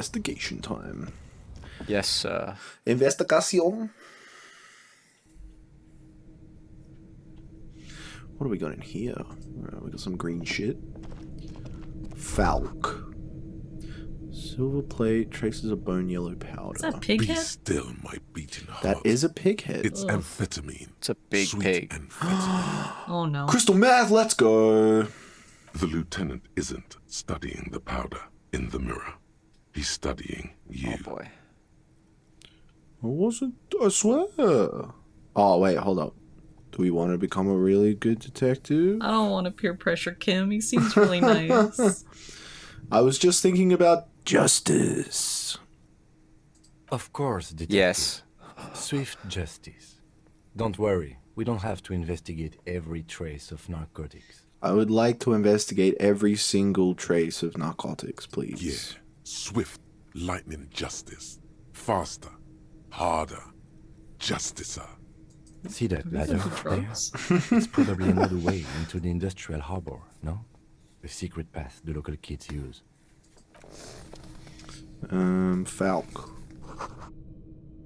investigation time. Yes, sir. Investigation. What do we got in here? We got some green shit. Falk. Silver plate, traces of bone yellow powder. Is that pig Be head? still, my beating heart. That is a pig head. It's amphetamine. It's a big Sweet pig. amphetamine. Oh no. Crystal meth, let's go. The lieutenant isn't studying the powder in the mirror. He's studying you. Oh boy. I wasn't, I swear. Oh, wait, hold up. Do we want to become a really good detective? I don't want to peer pressure Kim. He seems really nice. I was just thinking about justice. Of course, detective. Yes. Swift justice. Don't worry, we don't have to investigate every trace of narcotics. I would like to investigate every single trace of narcotics, please. Yeah. Swift, lightning justice. Faster. Harder. Justicer. See that These are ladder the there? drugs. It's probably another way into the Industrial Harbour, no? The secret path the local kids use. Falk.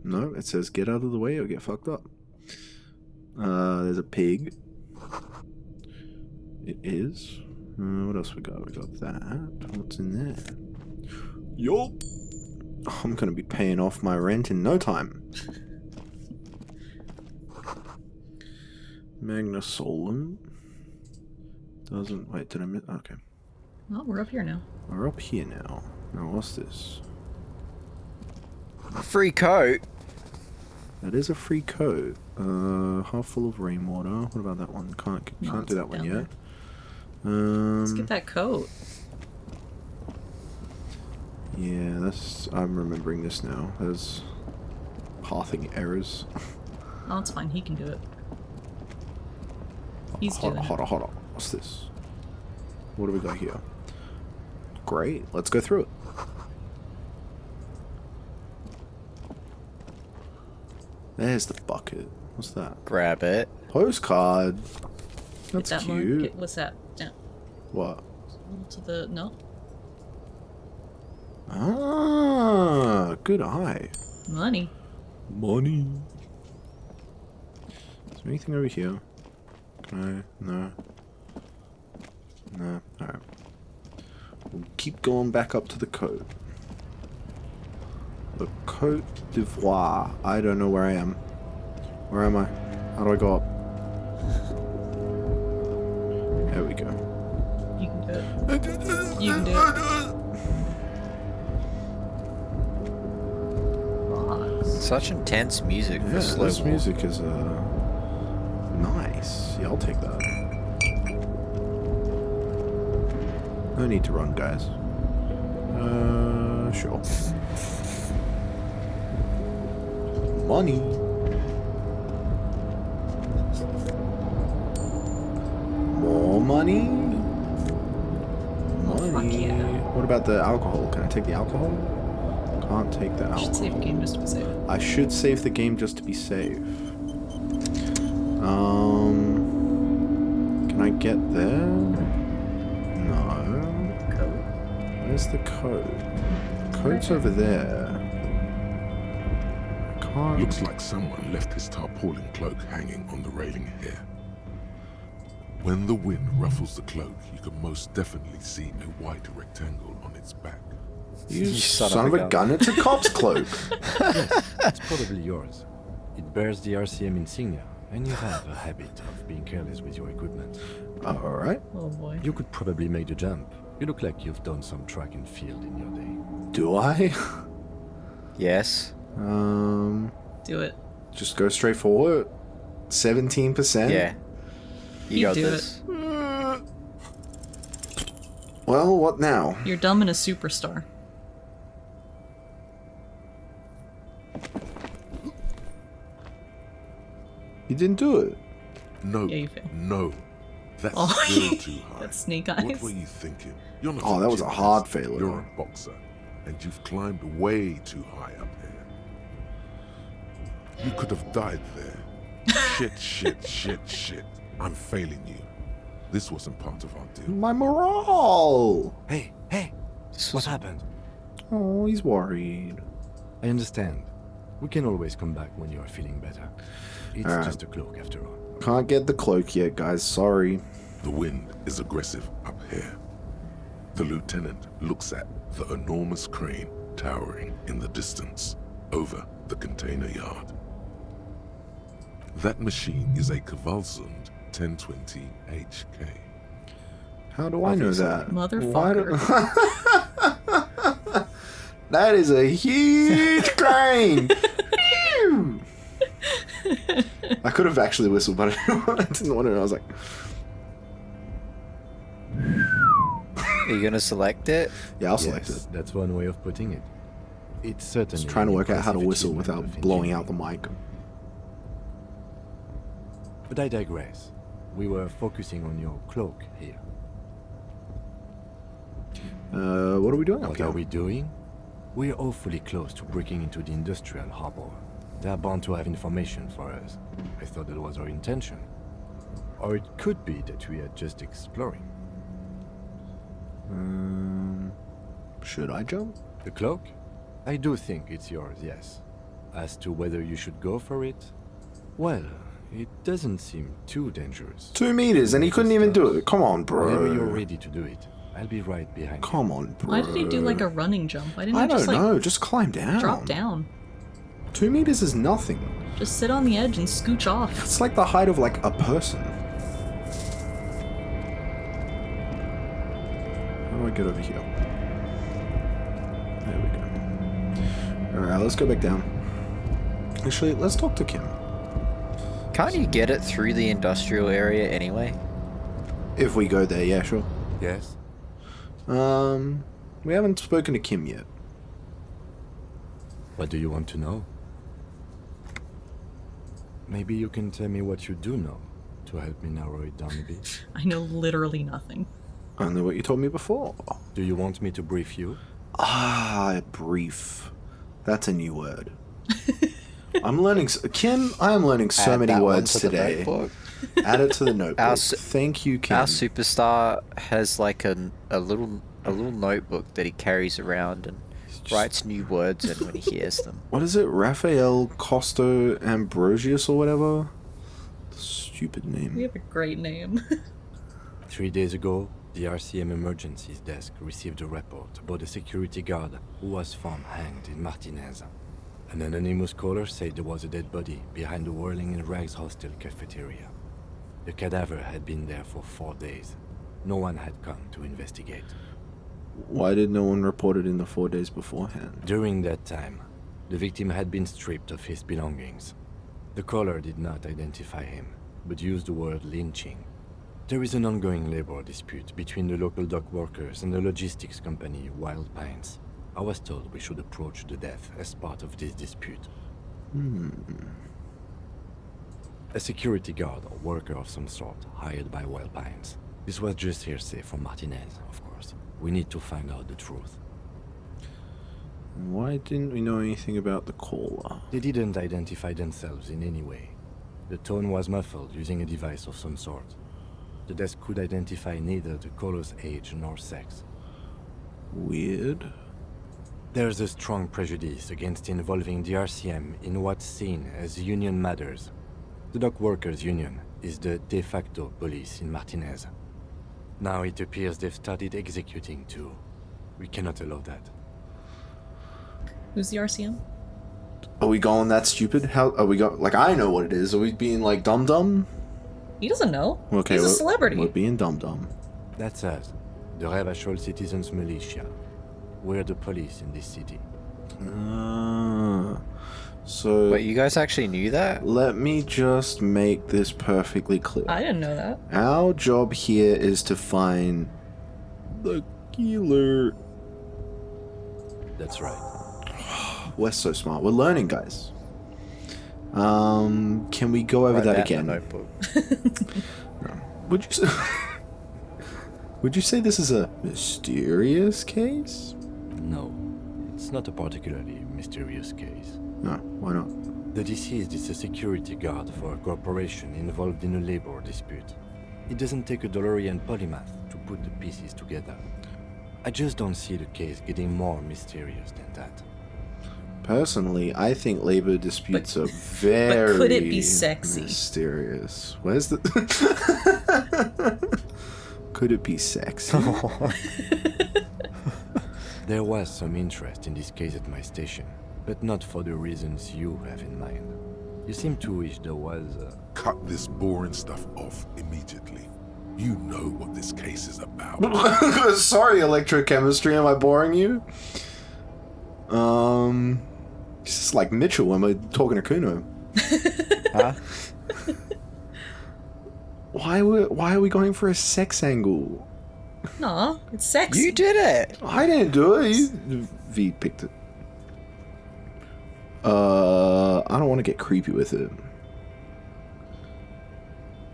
No, it says get out of the way or get fucked up. There's a pig. It is. What else we got? We got that. What's in there? Yup. I'm gonna be paying off my rent in no time. Magna Solum. Doesn't... Wait, did I miss... Okay. Oh, we're up here now. We're up here now. Now, what's this? Free coat. That is a free coat. Half full of rainwater. What about that one? Can't No, do that it's one down yet. Let's get that coat. Yeah, that's... I'm remembering this now. There's pathing errors. Oh, it's fine. He can do it. He's doing it. Hold on. What's this? What do we got here? Great. Let's go through it. There's the bucket. What's that? Grab it. Postcard. That's Get that one. cute. What's that? Down. What? A little to the... No? Ah, good eye. Money. Money. Is there anything over here? Can I? No. No. Alright. We'll keep going back up to the coat. The Cote d'Ivoire. I don't know where I am. Where am I? How do I go up? There we go. You can do it. You can do it. Rocks. Such intense music Yeah, for slow this walk. music is nice. Yeah, I'll take that. No need to run, guys. Sure. Money. More money. Money. Fuck yeah. What about the alcohol? Can I take the alcohol? Can't take the I should save alcohol. the game just to be safe. I should save the game just to be safe. Can I get there? No. Coat. Where's the code? The code's over there. I can't. Looks like someone left his tarpaulin cloak hanging on the railing here. When the wind ruffles the cloak, you can most definitely see a white rectangle on its back. You son son of of a a gun, it's a cop's cloak. It's probably yours. It bears the RCM insignia, and you have a habit of being careless with your equipment. Alright. Oh boy. You could probably make the jump. You look like you've done some track and field in your day. Do I? Yes. Do it. Just go straight forward. 17%? Yeah. You You got do this. Well, what now? You're dumb and a superstar. You didn't do it. No, Yeah, you failed. no. That's Oh, still too high. that's snake What eyes. were you thinking? You're not Oh, that was a gymnast. hard failure. You're a boxer, and you've climbed way too high up there. You could have died there. Shit. I'm failing you. This wasn't part of our deal. My morale! Hey! What happened? Oh, he's worried. I understand. We can always come back when you are feeling better. It's Alright. just a cloak after all. Can't get the cloak yet, guys. Sorry. The wind is aggressive up here. The lieutenant looks at the enormous crane towering in the distance over the container yard. That machine is a Kvalsund 1020 HK. How do I know that? Motherfucker. That is a huge crane. I could have actually whistled, but I didn't want to. I was like, Are you gonna select it? yeah, I'll select Yes, it. that's one way of putting it. It's certainly Just trying to an work out how to impressive whistle achievement without of blowing out the engineering. mic. But I digress. We were focusing on your cloak here. What are we doing up What here? are we doing? We're awfully close to breaking into the Industrial Harbour. They are bound to have information for us. I thought that was our intention. Or it could be that we are just exploring. Should I jump? The cloak? I do think it's yours, yes. As to whether you should go for it, well, it doesn't seem too dangerous. 2 meters, and he couldn't even do it. Come on, Whenever you're bro. ready to do it, I'll be right behind you. Come on, bro. Why did he do like a running jump? Why didn't I he just don't like know. Just climb down. drop down? 2 meters is nothing. Just sit on the edge and scooch off. It's like the height of like a person. How do I get over here? There we go. Alright, let's go back down. Actually, let's talk to Kim. Can't you get it through the industrial area anyway? If we go there, yeah, sure. Yes? We haven't spoken to Kim yet. What do you want to know? Maybe you can tell me what you do know to help me narrow it down a bit. I know literally nothing. Only what you told me before. Do you want me to brief you? Ah, brief. That's a new word. I'm learning, Kim. I am learning so Add many that one words to the today. notebook. Add it to the notebook. Thank you, Kim. Our superstar has like a little notebook that he carries around and writes new words in when he hears them. What is it? Raphael Costo Ambrosius or whatever? Stupid We name. have a great name. 3 days ago, the RCM emergencies desk received a report about a security guard who was found hanged in Martinez. An anonymous caller said there was a dead body behind the Whirling in Rags hostel cafeteria. The cadaver had been there for 4 days. No one had come to investigate. Why did no one report it in the 4 days beforehand? During that time, the victim had been stripped of his belongings. The caller did not identify him, but used the word lynching. There is an ongoing labor dispute between the local dock workers and the logistics company Wild Pines. I was told we should approach the death as part of this dispute. A security guard or worker of some sort hired by Wild Pines. This was just hearsay from Martinez, of course. We need to find out the truth. Why didn't we know anything about the caller? They didn't identify themselves in any way. The tone was muffled using a device of some sort. The desk could identify neither the caller's age nor sex. Weird. There's a strong prejudice against involving the RCM in what's seen as union matters. The dock workers' union is the de facto police in Martinez. Now it appears they've started executing too. We cannot allow that. Who's the RCM? Are we going that stupid? How are we going? Like, I know what it is. Are we being like dumb? He doesn't know. Okay, He's a we're- celebrity. We're being dumb. That's us, the Revachol Citizens Militia. We're the police in this city. So Wait, you guys actually knew that? let me just make this perfectly clear. I didn't know that. Our job here is to find the killer. That's right. We're so smart. We're learning, guys. Can we go over Write that in the again? notebook. Would you say, would you say this is a mysterious case? No, it's not a particularly mysterious case. No, why not? The deceased is a security guard for a corporation involved in a labor dispute. It doesn't take a DeLorean polymath to put the pieces together. I just don't see the case getting more mysterious than that. Personally, I think labor disputes are very could it be sexy? mysterious. Where's the... Could it be sexy? There was some interest in this case at my station, but not for the reasons you have in mind. You seem to wish there was Cut this boring stuff off immediately. You know what this case is about. Sorry, electrochemistry, am I boring you? It's just like Mitchell when we're talking to Kuno. Huh? Why are we going for a sex angle? No, it's sexy. You did it. I didn't do it. V picked it. I don't want to get creepy with it.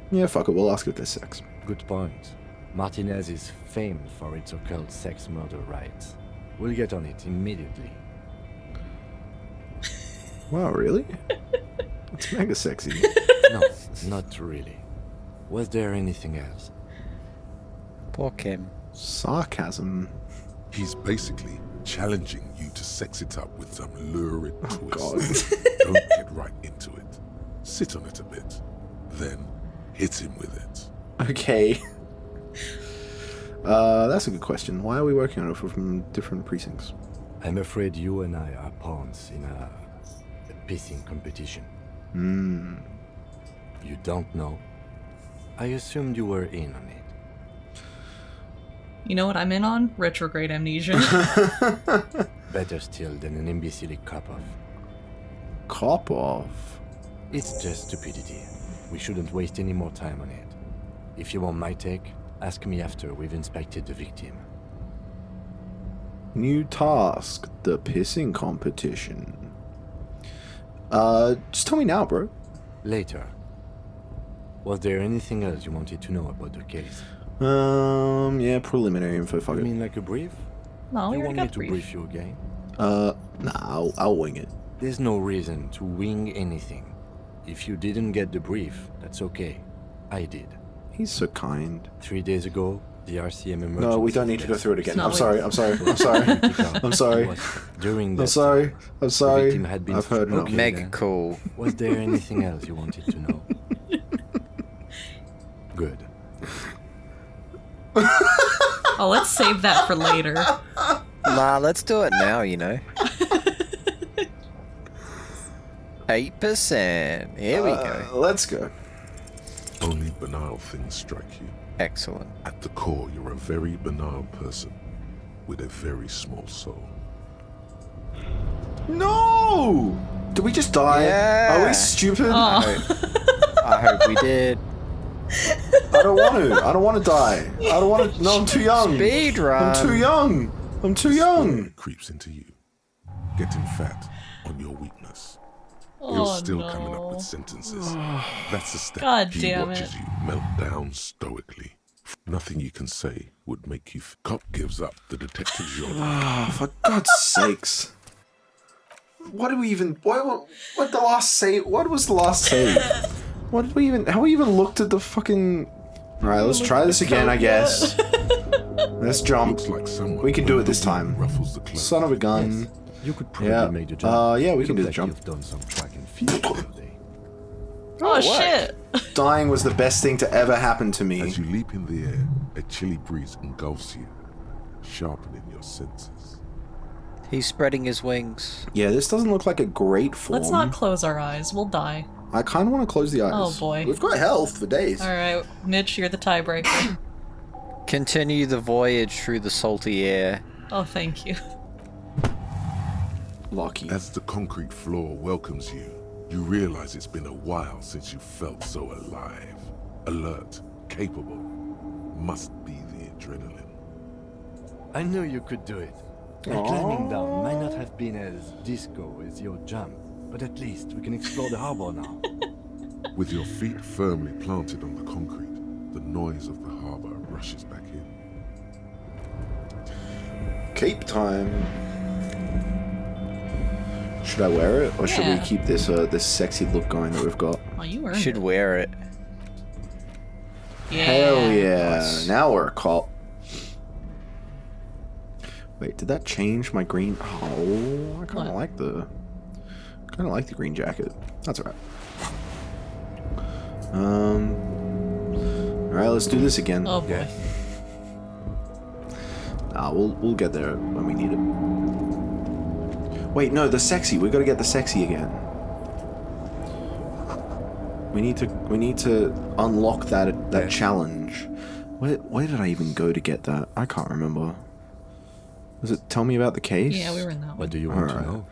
Yeah, fuck it. We'll ask if there's sex. good point. Martinez is famed for its occult sex murder rites. We'll get on it immediately. Wow, really? It's mega sexy. No, not really. Was there anything else? Poor Kim. Sarcasm. He's basically challenging you to sex it up with some lurid twist. God. Don't get right into it. Sit on it a bit. Then hit him with it. Okay. That's a good question. Why are we working on it from different precincts? I'm afraid you and I are pawns in a pissing competition. Hmm. You don't know? I assumed you were in on it. You know what I'm in on? Retrograde amnesia. Better still than an imbecile cop-off. Cop off. It's just stupidity. We shouldn't waste any more time on it. If you want my take, ask me after we've inspected the victim. New task. The pissing competition. Just tell me now, bro. Later. Was there anything else you wanted to know about the case? Yeah, preliminary info, fuck You it. mean like a brief? No, you you want already me got to brief. brief you again? Nah, I'll wing it. There's no reason to wing anything. If you didn't get the brief, that's okay. I did. He's so kind. 3 days ago, the RCM emergency... No, we don't need to go through it again. No, I'm we- sorry, I'm sorry, I'm sorry. I'm sorry. During I'm that sorry. time, I'm sorry. victim had been I've heard enough. Okay, Mega then. cool. Was there anything else you wanted to know? Good. Oh, let's save that for later. Nah, let's do it now, you know. 8%. Here we go. Let's go. Only banal things strike you. Excellent. At the core, you're a very banal person with a very small soul. No! Did we just die? Yeah. Are we stupid? Oh. I hope we did. I don't want to. I don't want to die. I don't want to. No, I'm too young. Speed run. I'm too young. I'm too young. Spirit creeps into you, getting fat on your weakness. You're Oh, still no. coming up with sentences. That's the step. God he damn watches it. you melt down stoically. Nothing you can say would make you. Cop gives up the detective genre. Oh, for God's sakes. What did we even... What the last save... What was the last save? What did we even... How we even looked at the fucking... Alright, let's try this again, I guess. Let's jump. Looks like someone. We can do it when this the wind time. Ruffles the cloak. Son of a gun. Yes. You could probably Yeah. make the jump. Yeah, we You can do look the like jump. You've done some track and field the other day. Oh, what? shit. Dying was the best thing to ever happen to me. As you leap in the air, a chilly breeze engulfs you, sharpening your senses. He's spreading his wings. Yeah, this doesn't look like a great form. Let's not close our eyes. We'll die. I kind of want to close the eyes. Oh, boy. We've got health for days. Alright, Mitch, you're the tiebreaker. Continue the voyage through the salty air. Oh, thank you. Lucky. As the concrete floor welcomes you, you realize it's been a while since you felt so alive, alert, capable. Must be the adrenaline. I knew you could do it. And climbing down might not have been as disco as your jump, but at least we can explore the harbor now. With your feet firmly planted on the concrete, the noise of the harbor rushes back in. Cape time. Should I wear it, or should we Yeah. keep this this sexy look going that we've got? Oh, you earned Should it. wear it. Yeah. Hell yeah! Nice. Now we're a cop. Wait, did that change my green? Oh, I kind of like the green jacket. That's alright. Alright, let's do this again. Oh boy. Nah, we'll get there when we need it. Wait, no, the sexy. We gotta get the sexy again. We need to unlock that challenge. Where did I even go to get that? I can't remember. Does it tell me about the case? Yeah, we were in that one. What do you want to know?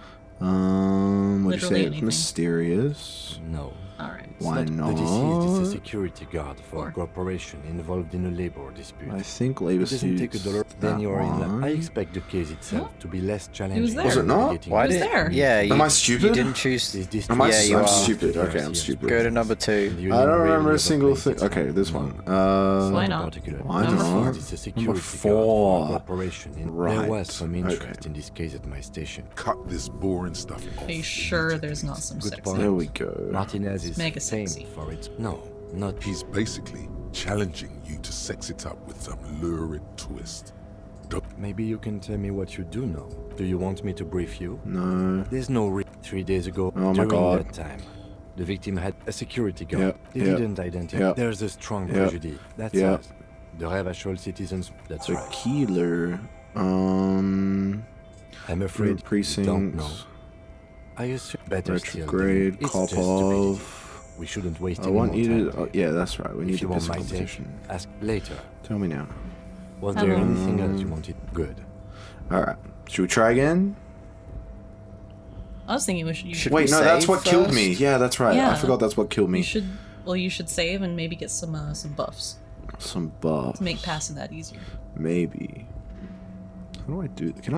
What do you say? Literally It's anything. Mysterious. No. Alright. Why The not? deceased is a security guard for Four. a corporation involved in a labor dispute. I think labor It doesn't take $1. Then you are in luck. I one. expect the case itself to be less challenging. was there. Was it not? Getting Why was did? there. Yeah. Am I stupid? You didn't choose. This district Am I? Yeah, you I'm are. stupid. Okay, I'm stupid. Go to number 2. The I don't union remember really a single overplays thing. its Okay, role. this one. Why not? Particular. Why Number not? four. It's a security Number guard for 4. a corporation. There Right. was some interest Okay. in this case at my station. Cut this boring stuff off. Are you sure there's not some Good sex? point. There we go. Martinez is Mega famed sexy. for its... No, not He's basically challenging you to sex it up with some lurid twist. Maybe you can tell me what you do know. Do you want me to brief you? No. There's no 3 days ago, Oh my during God. that time, the victim had a security guard. Yep, They yep, didn't identify. yep, There's a strong yep, prejudice. That's yep. us. The Ravachol citizens. That's The right. killer. I'm afraid you don't Precinct. know. I assume better still. Retrograde. It's Cop just stupidity. off. We shouldn't waste I any want more you time. to. Oh, yeah, that's right. We need If to you want piss my take, competition. ask later. Tell me now. Was there Hello. anything else you wanted? Good. Alright. Should we try again? I was thinking you should. Wait, we no, that's save what killed me. first? Yeah, that's right. I Yeah. forgot that's what killed me. You should. Well, you should save and maybe get some buffs Some buff. to make passing that easier. Maybe. How do I do? Can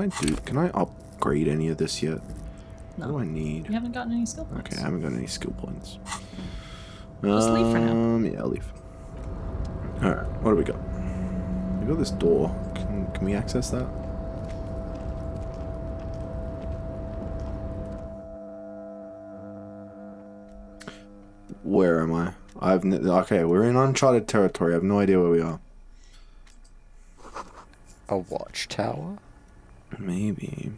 I upgrade any of this yet? What do No, I need? you haven't gotten any skill points. Okay, I haven't got any skill points. Just leave for now. Yeah, I'll leave. Alright, what do we got? We got this door. Can we access that? Where am I? Okay, we're in uncharted territory. I have no idea where we are. A watchtower. Maybe.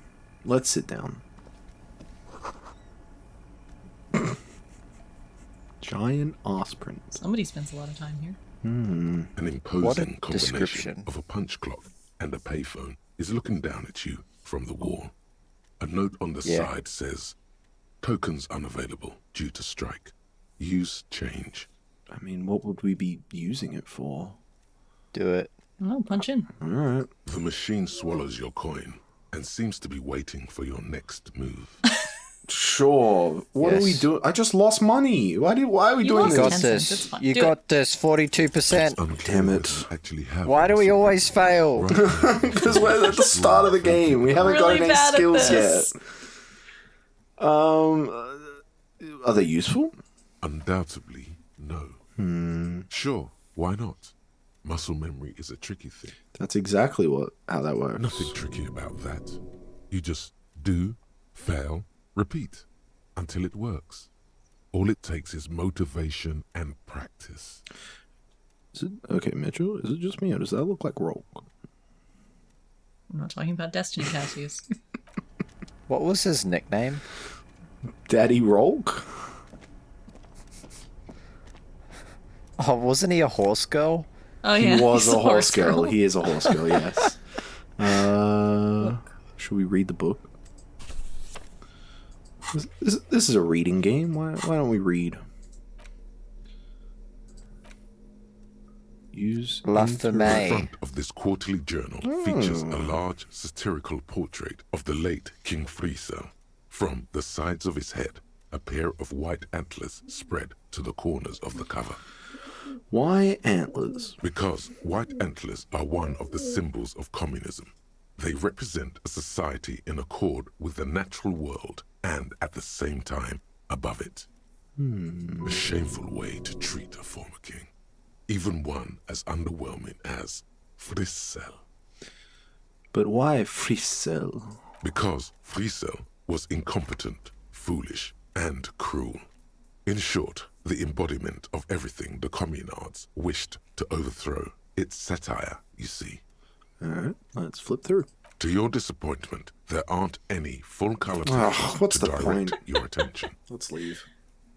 Let's sit down. Giant osprey. Somebody spends a lot of time here. An imposing What a combination description. of a punch clock and a payphone is looking down at you from the wall. A note on the Yeah. side says, "Tokens unavailable due to strike. Use change." I mean, what would we be using it for? Do it. Oh, punch in. Alright. The machine swallows your coin and seems to be waiting for your next move. Sure. What are we Yes. doing? I just lost money. Why are we You doing lost Got this? 10 this. cents, it's fine. You Do got this. 42%. Unclear Damn whether it. you actually have Why do we this. always fail? Because we're at the start of the game. We haven't Really got any bad at skills this. yet. Are they useful? Undoubtedly, no. Sure, why not? Muscle memory is a tricky thing. That's exactly how that works. Nothing tricky about that. You just do, fail, repeat until it works. All it takes is motivation and practice. Is it, okay, Mitchell, is it just me or does that look like Rogue? I'm not talking about Destiny Cassius. What was his nickname? Daddy Rogue? Oh, wasn't he a horse girl? Oh yeah, He was he's a the horse girl. He is a horse girl, yes. Should we read the book? This is a reading game. Why don't we read? Use La The Femelle. front of this quarterly journal features a large satirical portrait of the late King Friesel. From the sides of his head, a pair of white antlers spread to the corners of the cover. Why antlers? Because white antlers are one of the symbols of communism. They represent a society in accord with the natural world and, at the same time, above it. A shameful way to treat a former king. Even one as underwhelming as Friesel. But why Friesel? Because Friesel was incompetent, foolish, and cruel. In short, the embodiment of everything the communards wished to overthrow. It's satire, you see. Alright, let's flip through. To your disappointment, there aren't any full-color Ugh, pages what's to the direct point? your attention. Let's leave.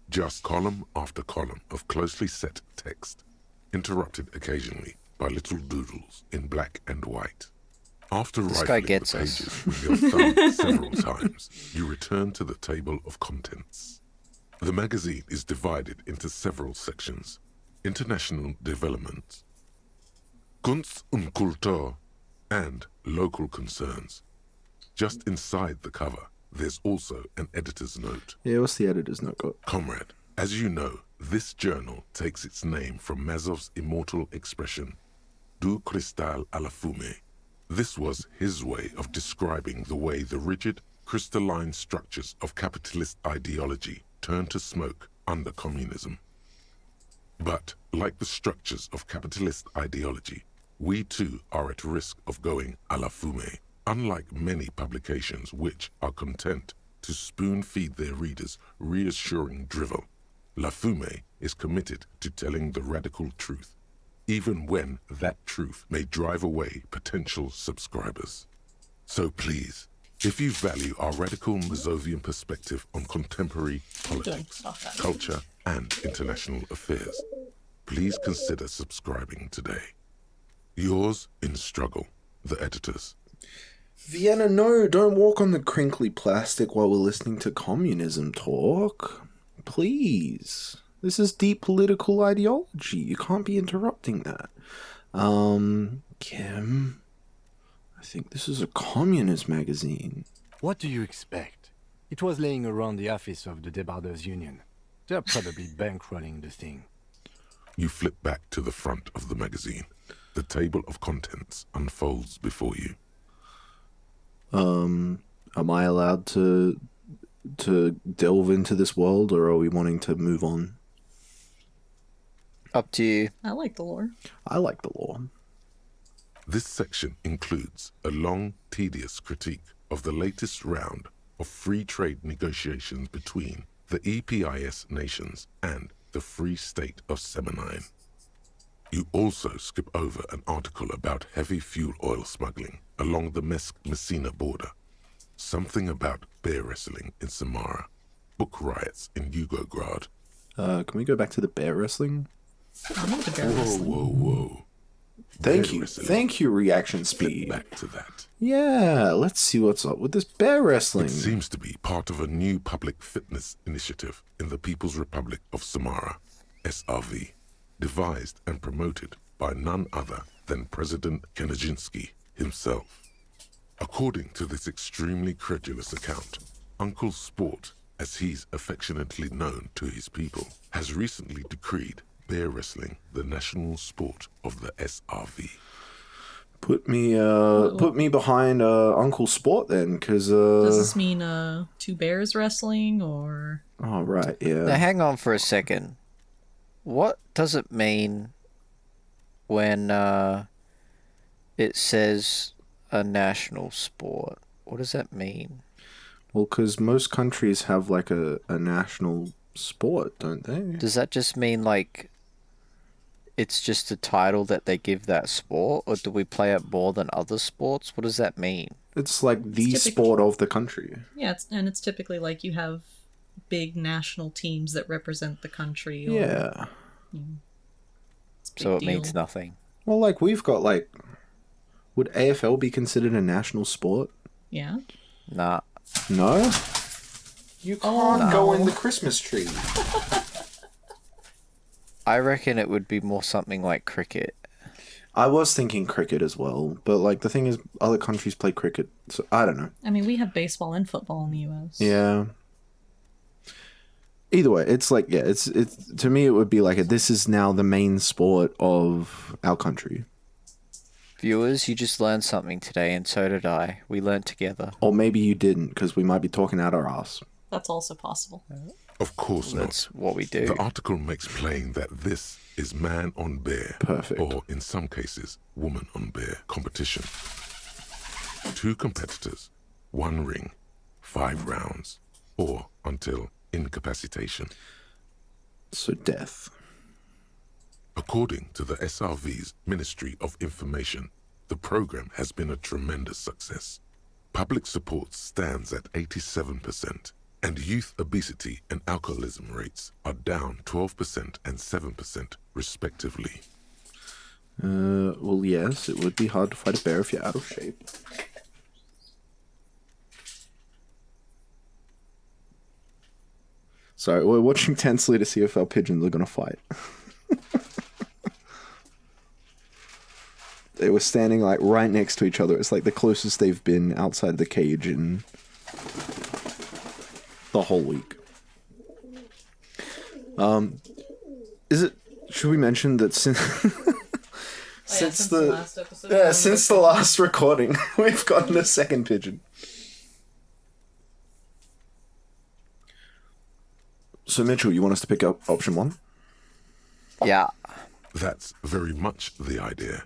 Just column after column of closely set text, interrupted occasionally by little doodles in black and white. After This guy rifling the gets us. pages with your thumb several times, you return to the table of contents. The magazine is divided into several sections. International development, Kunst und Kultur, and local concerns. Just inside the cover, there's also an editor's note. Yeah, what's the editor's note got? Comrade, as you know, this journal takes its name from Mazov's immortal expression, Du cristal à la fumée. This was his way of describing the way the rigid, crystalline structures of capitalist ideology turn to smoke under communism. But, like the structures of capitalist ideology, we too are at risk of going à la fumée, unlike many publications which are content to spoon-feed their readers reassuring drivel. La Fumée is committed to telling the radical truth, even when that truth may drive away potential subscribers. So please, if you value our radical Mazovian perspective on contemporary politics, culture, and international affairs, please consider subscribing today. Yours in struggle, the editors. Vienna, no, don't walk on the crinkly plastic while we're listening to communism talk. Please. This is deep political ideology. You can't be interrupting that. Kim, I think this is a communist magazine. What do you expect? It was laying around the office of the Debarders Union. They're probably bankrolling the thing. You flip back to the front of the magazine. The table of contents unfolds before you. Am I allowed to delve into this world, or are we wanting to move on? Up to you. I like the lore. I like the law. This section includes a long, tedious critique of the latest round of free trade negotiations between the EPIS nations and the Free State of Semenine. You also skip over an article about heavy fuel oil smuggling along the Messina border, something about bear wrestling in Samara, book riots in Yugograd. Can we go back to the bear wrestling? I'm into bear Whoa, wrestling. whoa, whoa. Thank Bear you. wrestling. Thank you, reaction Flip speed. back to that. Yeah, let's see what's up with this bear wrestling. It seems to be part of a new public fitness initiative in the People's Republic of Samara, SRV, devised and promoted by none other than President Kenajinsky himself. According to this extremely credulous account, Uncle Sport, as he's affectionately known to his people, has recently decreed bear wrestling the national sport of the SRV. Put me behind Uncle Sport then, because Does this mean two bears wrestling or? Oh right, yeah. Now hang on for a second. What does it mean when it says a national sport? What does that mean? Well, because most countries have like a national sport, don't they? Does that just mean like it's just a title that they give that sport, or do we play it more than other sports? What does that mean? It's like the typical. sport of the country. Yeah, it's typically like you have big national teams that represent the country. Or, Yeah. it's a big So it deal. means nothing. Well, like we've got like, would AFL be considered a national sport? Yeah. Nah. No. You can't no. go in the Christmas tree. I reckon it would be more something like cricket. I was thinking cricket as well, but like the thing is, other countries play cricket, so I don't know. I mean, we have baseball and football in the U.S. Yeah. Either way, it's like it's to me it would be like this is now the main sport of our country. Viewers, you just learned something today, and so did I. We learned together. Or maybe you didn't, because we might be talking out our ass. That's also possible. Of course not. That's what we do. The article makes plain that this is man on bear, Perfect. or in some cases, woman on bear competition. 2 competitors, 1 ring, 5 rounds, or until incapacitation. So death. According to the SRV's Ministry of Information, the program has been a tremendous success. Public support stands at 87%, and youth obesity and alcoholism rates are down 12% and 7% respectively. Well, yes, it would be hard to fight a bear if you're out of shape. Sorry, we're watching tensely to see if our pigeons are gonna fight. They were standing like right next to each other. It's like the closest they've been outside the cage in the whole week. Is it? Should we mention that since since the last episode, since the last recording, we've gotten a second pigeon. So Mitchell, you want us to pick up option 1? Yeah. That's very much the idea.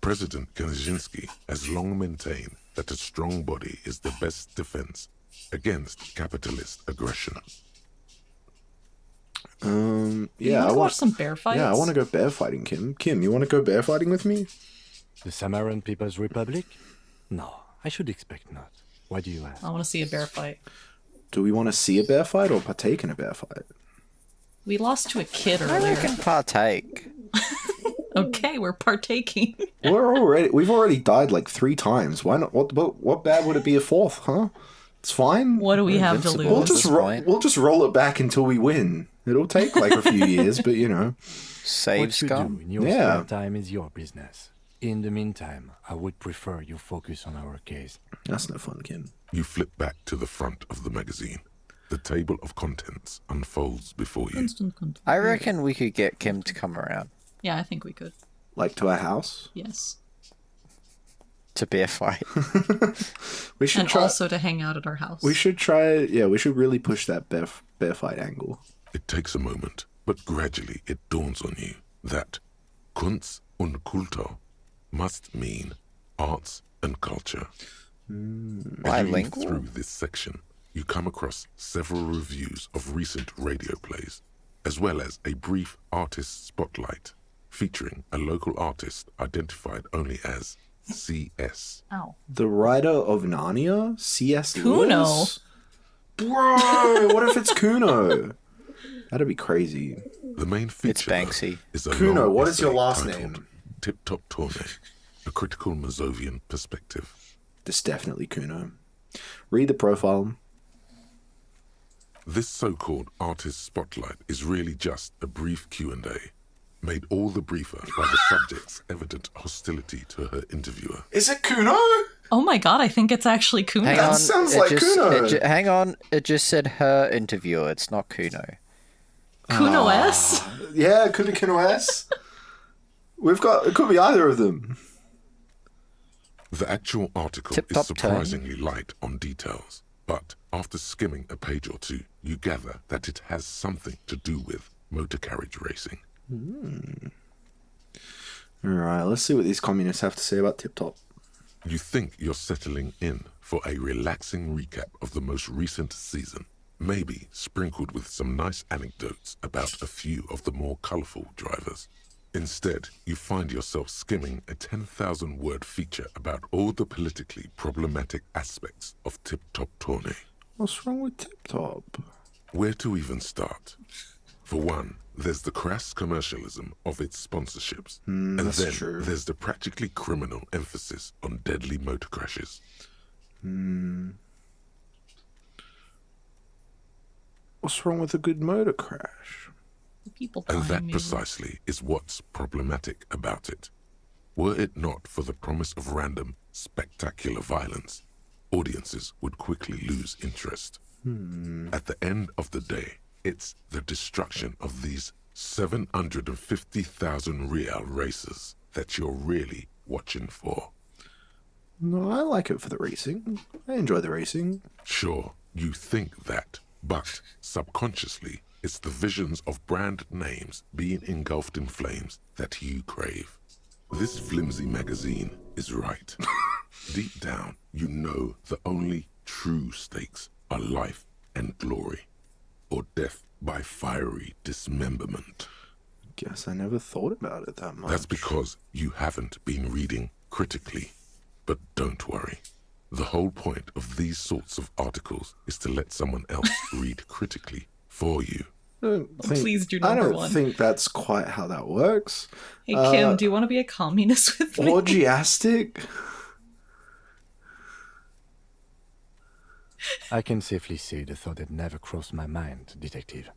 President Kaczynski has long maintained that a strong body is the best defense against capitalist aggression. Yeah, I watch want some bear fights. Yeah, I want to go bear fighting, Kim. Kim, you want to go bear fighting with me? The Samaran People's Republic? No, I should expect not. Why do you ask? I want to see a bear fight. Do we want to see a bear fight or partake in a bear fight? We lost to a kid I earlier. reckon partake. Okay, we're partaking. We've already died like 3 times. Why not? What bad would it be a 4th, huh? It's fine. What do we have to invincible. lose? We'll just roll it back until we win. It'll take like a few years, but you know. Save What you scum. do in your Yeah. spare time is your business. In the meantime, I would prefer you focus on our case. That's no fun, Kim. You flip back to the front of the magazine. The table of contents unfolds before you. I reckon we could get Kim to come around Yeah, I think we could. Like to our house. Yes. to bear fight. We should And try. also to hang out at our house. We should try. Yeah, we should really push that bear fight angle. It takes a moment, but gradually it dawns on you that Kunst und Kultur must mean arts and culture. As you read Bilingual? through this section, you come across several reviews of recent radio plays, as well as a brief artist spotlight featuring a local artist identified only as CS. Ow. The writer of Narnia, C.S. Kuno. Lewis? Bro, what if it's Kuno? That'd be crazy. The main feature Banksy. is a Kuno, long what is your essay last titled name? Tip Top Tourney, a critical Mazovian perspective. This definitely Kuno. Read the profile. This so-called artist spotlight is really just a brief Q&A, made all the briefer by the subject's evident hostility to her interviewer. Is it Kuno? Oh my god, I think it's actually Kuno. Hang That on. sounds it like just, Kuno. hang on. It just said her interviewer. It's not Kuno. Kuno S? Yeah, it could be Kuno S. It could be either of them. The actual article Tip-top is surprisingly light on details, but after skimming a page or two, you gather that it has something to do with motor carriage racing. Alright, let's see what these communists have to say about Tip Top. You think you're settling in for a relaxing recap of the most recent season, maybe sprinkled with some nice anecdotes about a few of the more colourful drivers. Instead, you find yourself skimming a 10,000-word feature about all the politically problematic aspects of Tip Top Tourney. What's wrong with Tip Top? Where to even start? For one, there's the crass commercialism of its sponsorships, and that's then true. there's the practically criminal emphasis on deadly motor crashes. What's wrong with a good motor crash? People And dying, that maybe. precisely is what's problematic about it. Were it not for the promise of random, spectacular violence, audiences would quickly lose interest. At the end of the day, it's the destruction of these 750,000 real racers that you're really watching for. No, I like it for the racing. I enjoy the racing. Sure, you think that, but subconsciously, it's the visions of brand names being engulfed in flames that you crave. This flimsy magazine is right. Deep down, you know the only true stakes are life and glory, or death by fiery dismemberment. Guess I never thought about it that much. That's because you haven't been reading critically. But don't worry. The whole point of these sorts of articles is to let someone else read critically for you. Please do I number don't one. think that's quite how that works. Hey, Kim, do you want to be a communist with me? Orgiastic? I can safely say the thought had never crossed my mind, Detective.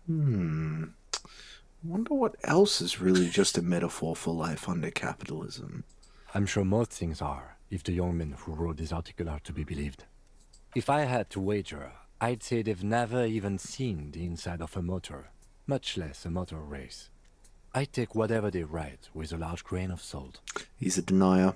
I wonder what else is really just a metaphor for life under capitalism. I'm sure most things are, if the young men who wrote this article are to be believed. If I had to wager, I'd say they've never even seen the inside of a motor, much less a motor race. I take whatever they write with a large grain of salt. He's a denier.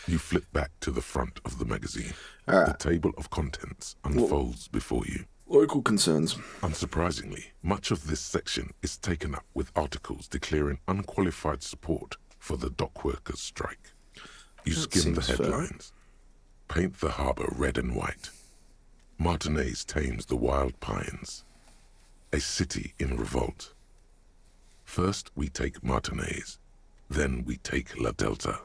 You flip back to the front of the magazine. All right. The table of contents unfolds before you. Local concerns. Unsurprisingly, much of this section is taken up with articles declaring unqualified support for the dock workers' strike. You skim the seems fair. headlines. Paint the harbour red and white. Martinez tames the wild pines. A city in revolt. First we take Martinez, then we take La Delta.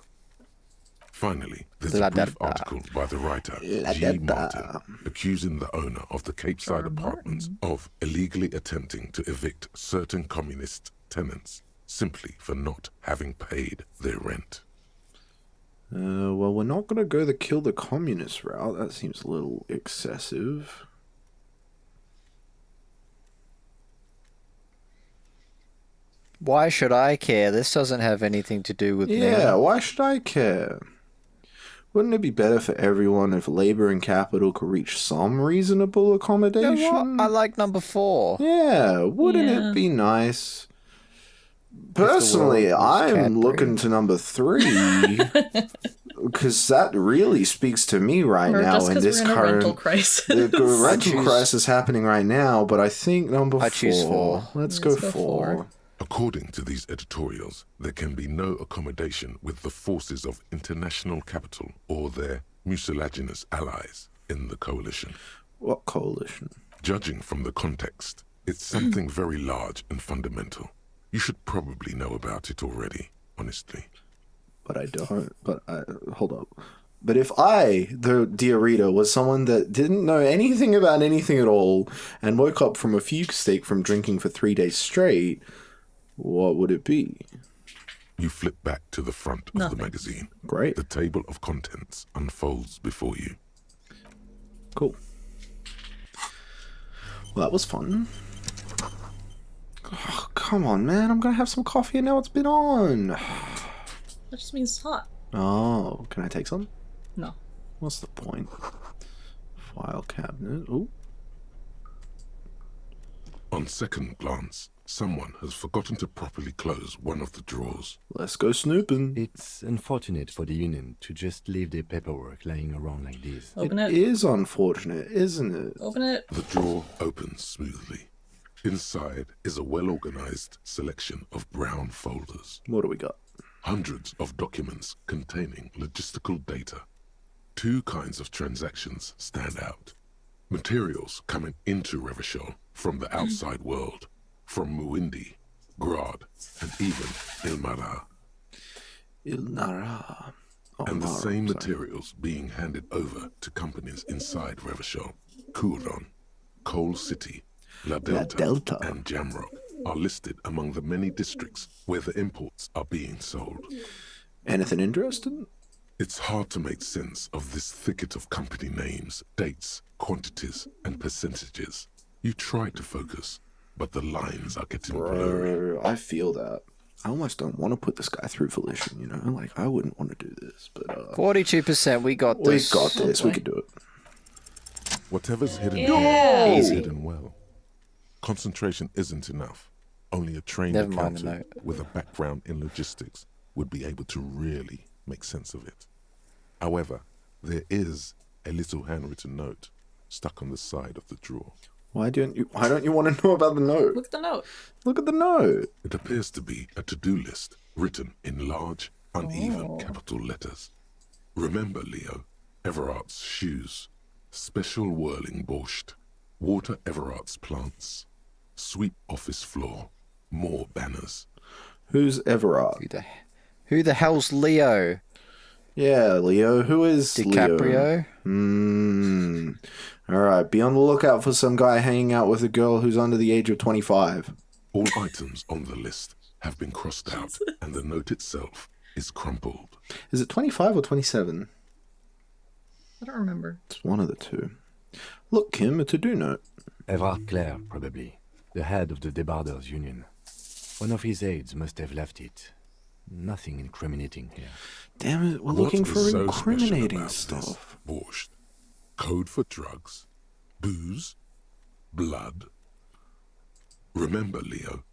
Finally, there's La a brief Delta. article by the writer La G. Delta. Martin accusing the owner of the Capeside Apartments of illegally attempting to evict certain communist tenants simply for not having paid their rent. Well, we're not going to go the kill the communist route. That seems a little excessive. Why should I care? This doesn't have anything to do with me. Yeah, why should I care? Wouldn't it be better for everyone if labor and capital could reach some reasonable You know accommodation? what? I like number 4. Yeah, wouldn't Yeah. it be nice? Personally, world was I'm Cadbury. looking to number 3 because that really speaks to me right Or now just in because this we're in a rental current crisis. the rental choose- crisis happening right now. But I think number 4. I choose 4. Let's go Let's go 4. 4. According to these editorials, there can be no accommodation with the forces of international capital or their mucilaginous allies in the coalition. What coalition? Judging from the context, it's something very large and fundamental. You should probably know about it already, honestly. But I don't. Hold up. But if I, the dear reader, was someone that didn't know anything about anything at all and woke up from a fugue state from drinking for 3 days straight, what would it be? You flip back to the front of Nothing. the magazine. Great. The table of contents unfolds before you. Cool. Well, that was fun. Oh, come on, man. I'm going to have some coffee and now it's been on. That just means it's hot. Oh, can I take some? No. What's the point? File cabinet. Ooh. On second glance, someone has forgotten to properly close one of the drawers. Let's go snooping. It's unfortunate for the union to just leave their paperwork lying around like this. Open It it. is unfortunate, isn't it? Open it. The drawer opens smoothly. Inside is a well-organized selection of brown folders. What do we got? Hundreds of documents containing logistical data. 2 kinds of transactions stand out. Materials coming into Revachol from the outside world, from Muindi, Grad, and even Ilmara. Ilnara. Oh, And the Mara, same sorry. materials being handed over to companies inside Revachol. Kuron, Coal City, La Delta, Delta. and Jamrock are listed among the many districts where the imports are being sold. Anything interesting? It's hard to make sense of this thicket of company names, dates, quantities, and percentages. You try to focus, but the lines are getting blurry. Bro, I feel that. I almost don't want to put this guy through volition, you know? Like, I wouldn't want to do this, but 42%. We got we this. got this. We boy. can do it. Whatever's hidden Yeah. here is Easy. hidden well. Concentration isn't enough. Only a trained Never mind the accountant with a background in logistics would be able to really make sense of it. However, there is a little handwritten note stuck on the side of the drawer. Why don't you want to know about the note? Look at the note. Look at the note. It appears to be a to-do list written in large, uneven capital letters. Remember, Leo, Everart's shoes, special whirling borscht, water Everart's plants, sweep office floor, more banners. Who's Everard? Who the hell's Leo? Yeah, Leo. Who is DiCaprio? Leo? Alright, be on the lookout for some guy hanging out with a girl who's under the age of 25. All items on the list have been crossed out, and the note itself is crumpled. Is it 25 or 27? I don't remember. It's one of the two. Look, Kim, a to-do note. Everard Clare, probably. The head of the Debarders Union. One of his aides must have left it. Nothing incriminating here. Damn it, we're What looking is for so special incriminating about stuff. this borscht? Code for drugs, booze, blood. Remember, Leo,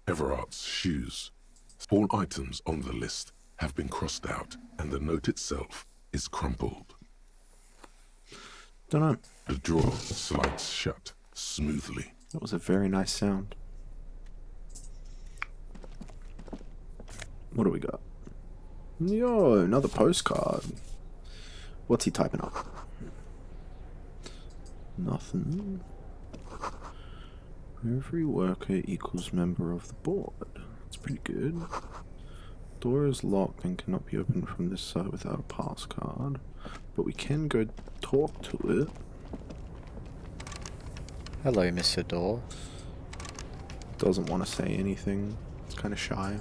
Everard's shoes. All items on the list have been crossed out, and the note itself is crumpled. Don't know. The drawer slides shut smoothly. That was a very nice sound. What do we got? Yo, another postcard. What's he typing up? Nothing. Every worker equals member of the board. That's pretty good. Door is locked and cannot be opened from this side without a pass card. But we can go talk to it. Hello, Mr. Door. Doesn't want to say anything. It's kind of shy.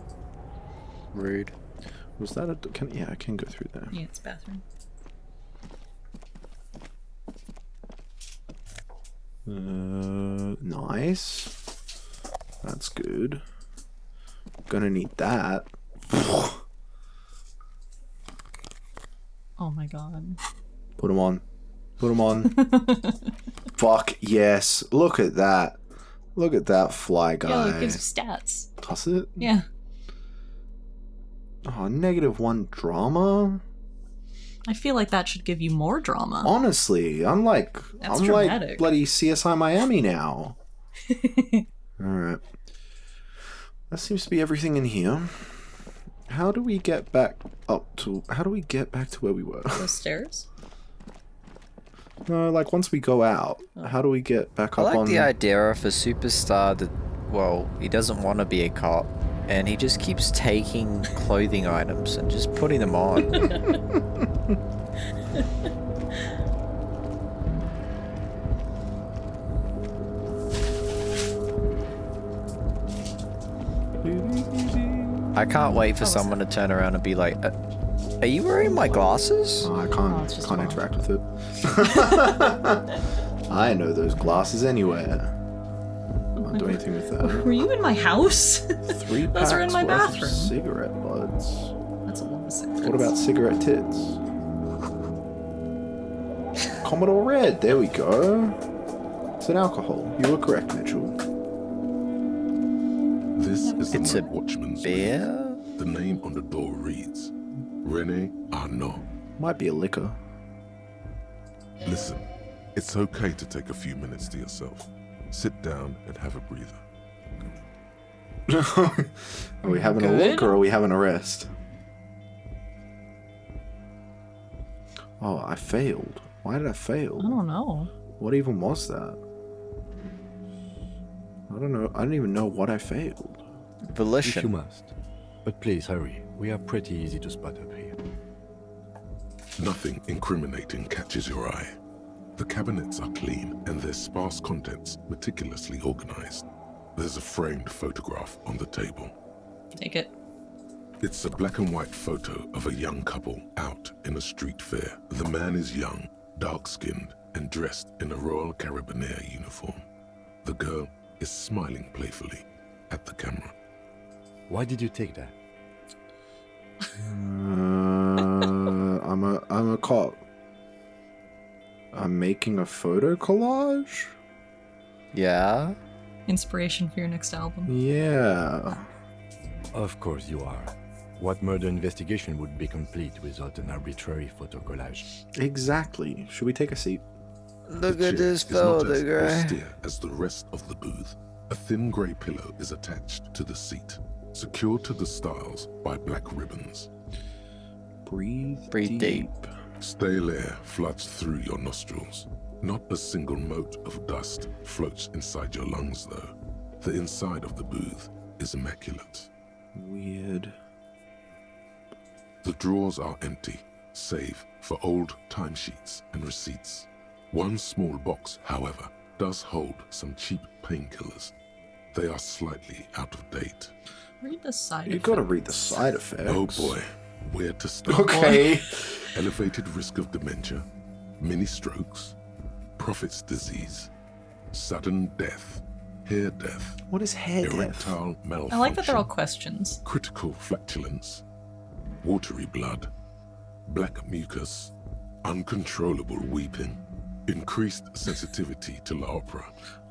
Rude. Was that a... yeah, I can go through there. Yeah, it's bathroom. Nice. That's good. Gonna need that. Oh my god. Put him on. Put him on. Fuck, yes. Look at that. Look at that fly guy. Yeah, it gives you stats. Does it? Yeah. Oh, -1 drama? I feel like that should give you more drama. Honestly, I'm like That's I'm dramatic. like bloody CSI Miami now. Alright. That seems to be everything in here. How do we get back to where we were? Those stairs? No, like once we go out, how do we get back I up like on the idea of a superstar that, well, he doesn't want to be a cop, and he just keeps taking clothing items and just putting them on. I can't wait for someone to turn around and be like, are you wearing my glasses? Oh, I Oh, can't it's just can't wrong. interact with it. I know those glasses anywhere. Can't do anything with that. Were you in my house? 3 Those are in packs my worth of bathroom. cigarette butts. That's a lot of cigarettes. What about cigarette tits? Commodore Red, there we go. It's an alcohol. You were correct, Mitchell. This is the It's a Night Watchman's beer? room. The name on the door reads, René Arnaud. Might be a liquor. Listen, it's okay to take a few minutes to yourself. Sit down and have a breather. Are we having a Good. look or are we having a rest? Oh, I failed. Why did I fail? I don't know. What even was that? I don't know. I don't even know what I failed. If you Volition. must. But please hurry. We are pretty easy to spot up here. Nothing incriminating catches your eye. The cabinets are clean and their sparse contents meticulously organized. There's a framed photograph on the table. Take it. It's a black and white photo of a young couple out in a street fair. The man is young, dark-skinned, and dressed in a Royal Carabinieri uniform. The girl is smiling playfully at the camera. Why did you take that? I'm a cop. I'm making a photo collage? Yeah. Inspiration for your next album. Yeah. Of course you are. What murder investigation would be complete without an arbitrary photo collage? Exactly. Should we take a seat? Look The at chair this is not as photograph. austere as the rest of the booth. A thin grey pillow is attached to the seat, secured to the stiles by black ribbons. Breathe deep. Stale air floods through your nostrils. Not a single mote of dust floats inside your lungs, though. The inside of the booth is immaculate. Weird. The drawers are empty, save for old timesheets and receipts. One small box, however, does hold some cheap painkillers. They are slightly out of date. Read the side You gotta read the side effects. Oh boy, where to start? Okay. Elevated risk of dementia, mini strokes, prophet's disease, sudden death, hair death, What is hair death? erectile malfunction, I like that they're all questions. critical flatulence, watery blood, black mucus, uncontrollable weeping, increased sensitivity to la opera,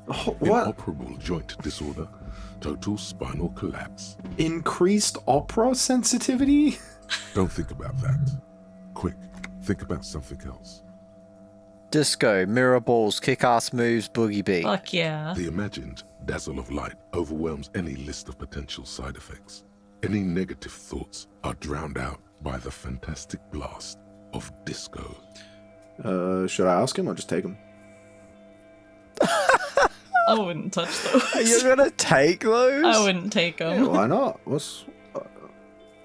Oh, what? inoperable joint disorder, total spinal collapse. Increased opera sensitivity? Don't think about that. Quick, think about something else. Disco, mirror balls, kick-ass moves, boogie beat. Fuck yeah. The imagined dazzle of light overwhelms any list of potential side effects. Any negative thoughts are drowned out by the fantastic blast of disco. Should I ask him or just take him? I wouldn't touch those. You're gonna take those? I wouldn't take them. Yeah, why not? What's...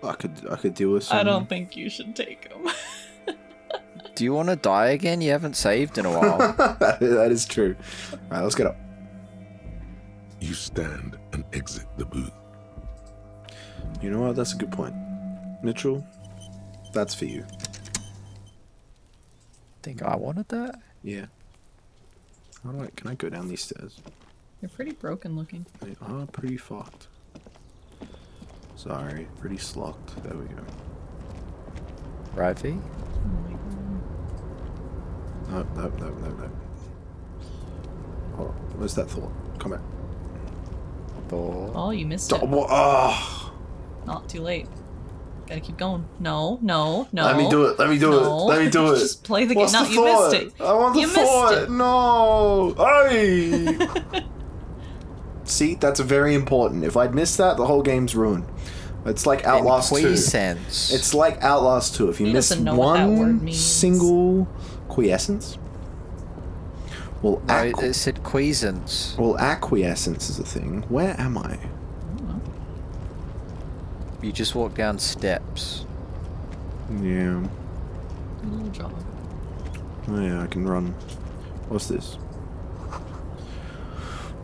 I could deal with some... I don't think you should take them. Do you want to die again? You haven't saved in a while. That is true. Alright, let's get up. You stand and exit the booth. You know what? That's a good point. Mitchell, that's for you. Think I wanted that? Yeah. How do I... Can I go down these stairs? You're pretty broken looking. They are pretty fucked. Sorry, pretty slocked. There we go. Right, V? No. Hold on. Where's that thought? Come back. Thor. Oh, you missed it. Oh, Not too late. Gotta keep going. No. let me do it. Let me do it. No. Let me do it. Just play the game. What's No, the you missed thought? it. I want the You missed thought. it. No. Ay. See, that's very important. If I'd missed that, the whole game's ruined. It's like Outlast 2. Quiescence. It's like Outlast 2. If you He miss doesn't know what that word one means. single quiescence, well, No, it said quiescence. well, acquiescence is a thing. Where am I? You just walk down steps. Yeah. Little jog. Oh yeah, I can run. What's this?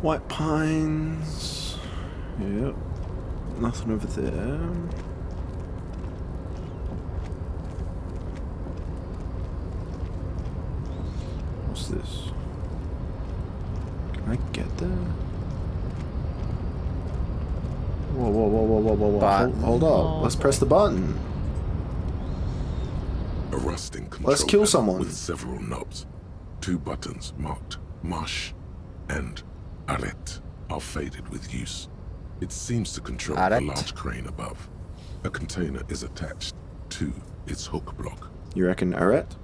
White Pines. Yep. Nothing over there. What's this? Can I get there? Whoa. Button. Hold up. Let's press the button. A rusting control Let's kill panel someone. with several knobs. 2 buttons marked Marsh and Arrête are faded with use. It seems to control the Arrête. large crane above. A container is attached to its hook block. You reckon Arrête?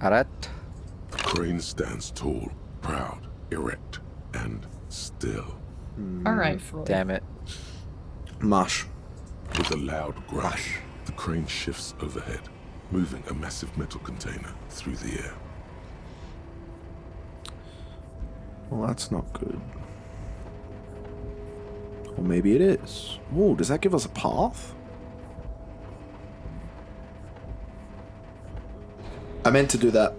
Arrête. The crane stands tall, proud, erect, and still. All right, Freud. Damn it. Mush. With a loud crash, the crane shifts overhead, moving a massive metal container through the air. Well, that's not good. Or maybe it is. Oh, does that give us a path? I meant to do that.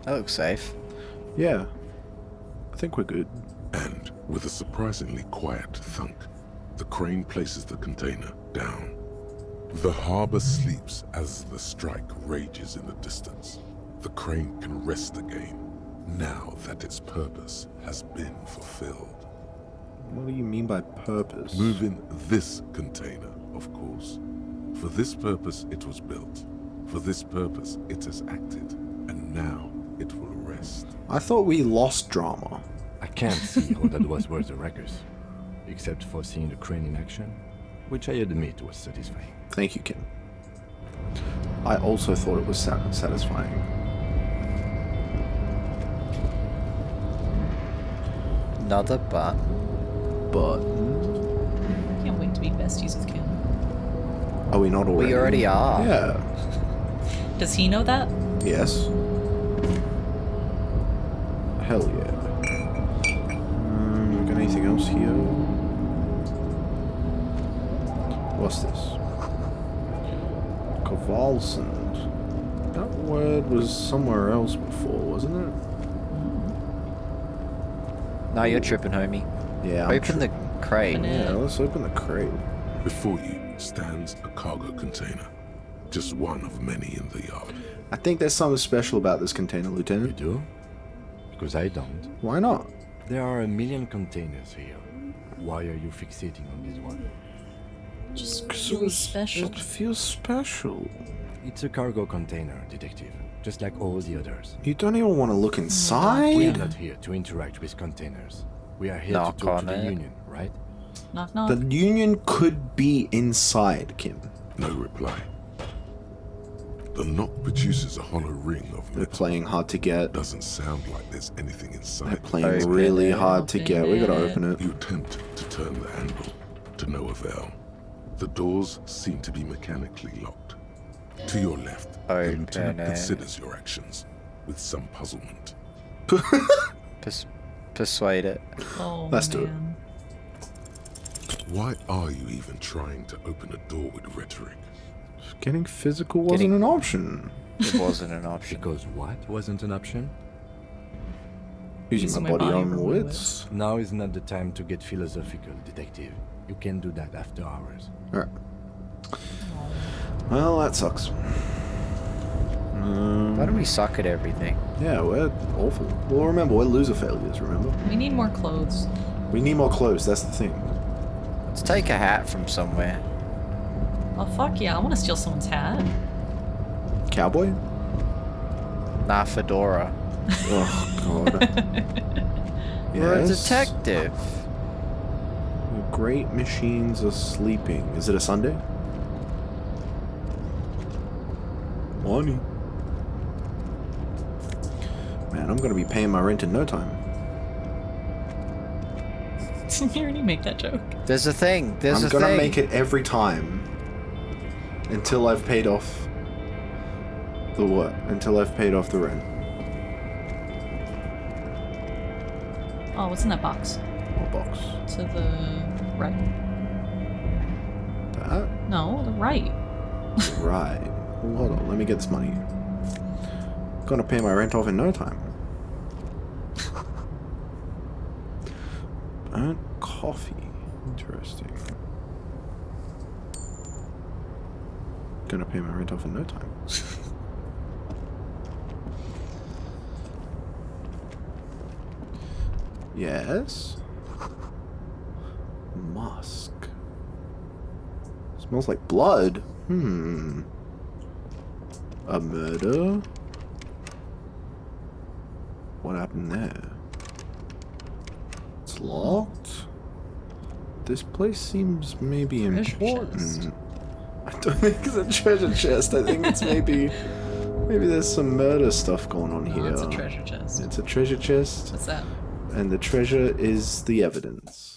That looks safe. Yeah. I think we're good. And with a surprisingly quiet thunk, the crane places the container down. The harbor sleeps as the strike rages in the distance. The crane can rest again, now that its purpose has been fulfilled. What do you mean by purpose? Moving this container, of course. For this purpose it was built. For this purpose it has acted. And now it will rest. I thought we lost drama. I can't see how that was worth the records, except for seeing the crane in action, which I admit was satisfying. Thank you, Kim. I also thought it was satisfying. Another button. But Can't wait to be besties with Kim. are we not already? We already are. Yeah. Does he know that? Yes. Hell yeah. Got anything else here? What's this? Kavalsund. That word was somewhere else before, wasn't it? No, you're tripping, homie. Yeah, I'm Open the tripping. crate. Yeah, let's open the crate. Before you stands a cargo container, just one of many in the yard. I think there's something special about this container, You Lieutenant. do? Because I don't. Why not? There are a million containers here. Why are you fixating on this one? Just Because feels special. It feels special. It's a cargo container, detective. Just like all the others. You don't even want to look We are inside? not here to interact with containers. We are here Knock to talk on to the it. union, right? Knock knock. The Union could be inside, Kim. No reply. The knock produces a hollow ring of They're metal. playing hard to get. Doesn't sound like there's anything They're inside. playing Open really it. hard to get. We gotta open it. You attempt to turn the handle, to no avail. The doors seem to be mechanically locked. To your left, the Open lieutenant it. considers your actions with some puzzlement. Persuade it. Oh, Let's do it. man. Why are you even trying to open a door with rhetoric? Getting physical wasn't an option. It wasn't an option. Because what wasn't an option? Using my body on wits. Now is not the time to get philosophical, detective. You can do that after hours. Alright. Well, that sucks. Why do we suck at everything? Yeah, we're awful. Well, remember, we're loser failures, remember? We need more clothes. We need more clothes, that's the thing. Let's take a hat from somewhere. Oh, fuck yeah. I want to steal someone's hat. Cowboy? Nah, fedora. Oh, God. We're a Yes. detective. The great machines are sleeping. Is it a Sunday? Money. Man, I'm gonna be paying my rent in no time. You already make that joke. There's a thing. There's I'm a gonna thing. make it every time. Until I've paid off the what? Until I've paid off the rent. Oh, what's in that box? What box? To the right. That? No, the right. Right. Well, hold on, let me get this money. Gonna pay my rent off in no time. Burnt coffee. Interesting. Gonna pay my rent off in no time. Yes. Musk. Smells like blood. A murder? What happened there? It's locked? This place seems maybe Treasure important. chest. I don't think it's a treasure chest. I think it's maybe there's some murder stuff going on No, here. it's a treasure chest. It's a treasure chest, What's that? and the treasure is the evidence.